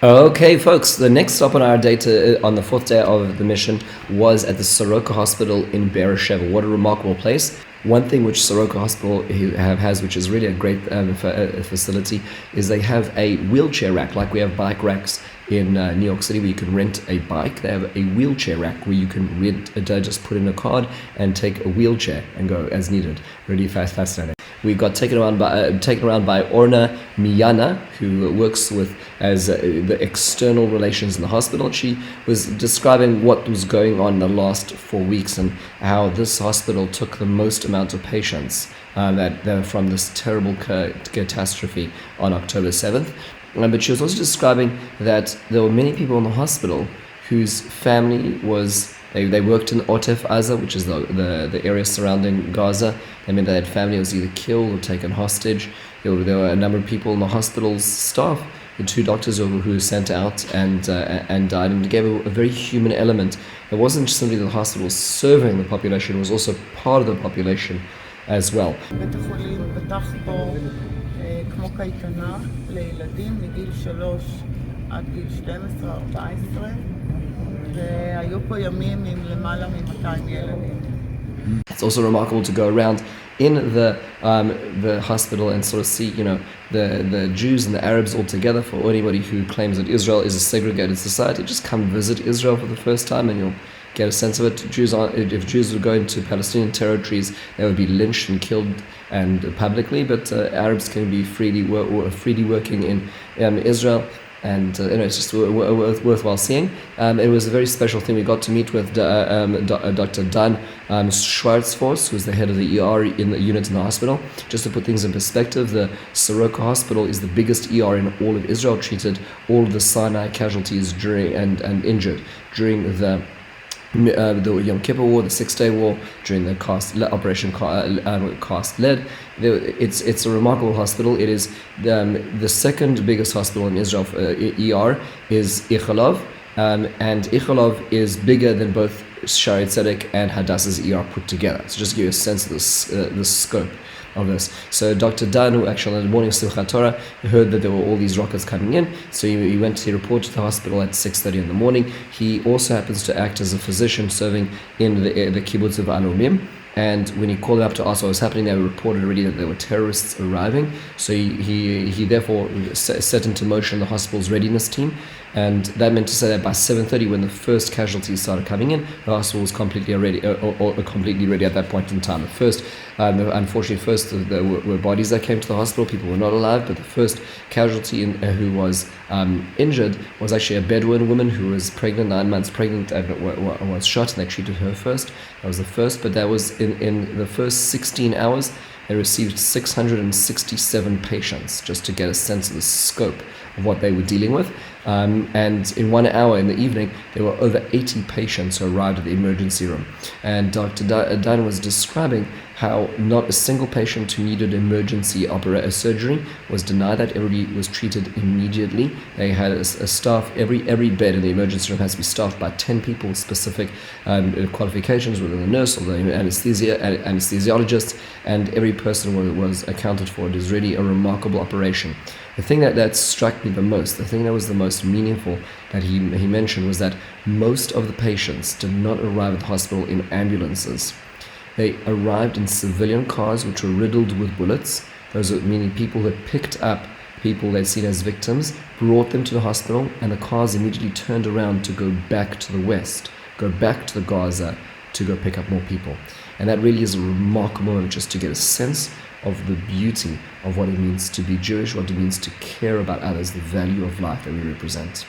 Okay, folks, the next stop on our on the fourth day of the mission was at the Soroka Hospital in Sheva. What a remarkable place. One thing which Soroka Hospital has, which is really a great facility, is they have a wheelchair rack, like we have bike racks in New York City where you can rent a bike. They have a wheelchair rack where you can just put in a card and take a wheelchair and go as needed. Really fascinating. We got taken around by Orna Miyana, who works as the external relations in the hospital. She was describing what was going on in the last 4 weeks and how this hospital took the most amount of patients that from this terrible catastrophe on October 7th. But she was also describing that there were many people in the hospital whose family was. They worked in Otef Aza, which is the area surrounding Gaza. They meant that family was either killed or taken hostage. There were a number of people in the hospital's staff, the 2 doctors who were sent out and died, and it gave a very human element. It wasn't simply that the hospital was serving the population, it was also part of the population as well. כמו קייטנה לילדים מגיל 3 עד גיל 12-14 והיו פה ימים עם למעלה מ-200 ילדים. It's also remarkable to go around in the hospital and sort of see, the Jews and the Arabs all together. For anybody who claims that Israel is a segregated society, just come visit Israel for the first time and you'll get a sense of it. If Jews were going to Palestinian territories, they would be lynched and killed and publicly, but Arabs can be freely working in Israel. And it's just worthwhile seeing. It was a very special thing. We got to meet with Dr. Dan Schwarzfuss, who's the head of the ER in the unit in the hospital. Just to put things in perspective, the Soroka Hospital is the biggest ER in all of Israel, treated all of the Sinai casualties and injured during the Yom Kippur War, the 6-day war, during the Operation Cast Lead. It's a remarkable hospital. It is the second biggest hospital in Israel. ER is Ichalov, and Ichalov is bigger than both Shaare Zedek and Hadassah's ER put together. So just to give you a sense of the scope of this. So Dr. Dan, who actually on the morning of Simchat Torah heard that there were all these rockets coming in, so he reported to the hospital at 6:30 in the morning. He also happens to act as a physician serving in the kibbutz of Alumim. And when he called up to ask what was happening, they reported already that there were terrorists arriving. So he therefore set into motion the hospital's readiness team. And that meant to say that by 7:30, when the first casualties started coming in, the hospital was completely ready, or completely ready at that point in time. Unfortunately, there were bodies that came to the hospital. People were not alive, but the first casualty who was injured was actually a Bedouin woman who was pregnant, 9 months pregnant, and was shot, and they treated her first. That was the first, but that was in the first 16 hours. They received 667 patients, just to get a sense of the scope of what they were dealing with. And in 1 hour in the evening, there were over 80 patients who arrived at the emergency room. And Dr. Dan was describing how not a single patient who needed emergency surgery was denied that. Everybody was treated immediately. They had a staff, every bed in the emergency room has to be staffed by 10 people with specific qualifications, whether the nurse or the anesthesiologist, and every person was accounted for. It is really a remarkable operation. The thing that struck me the most, the thing that was the most meaningful that he mentioned, was that most of the patients did not arrive at the hospital in ambulances. They arrived in civilian cars which were riddled with bullets. Those are meaning people who had picked up people they'd seen as victims, brought them to the hospital, and the cars immediately turned around to go back to the west, go back to the Gaza to go pick up more people. And that really is a remarkable moment, just to get a sense of the beauty of what it means to be Jewish, what it means to care about others, the value of life that we represent.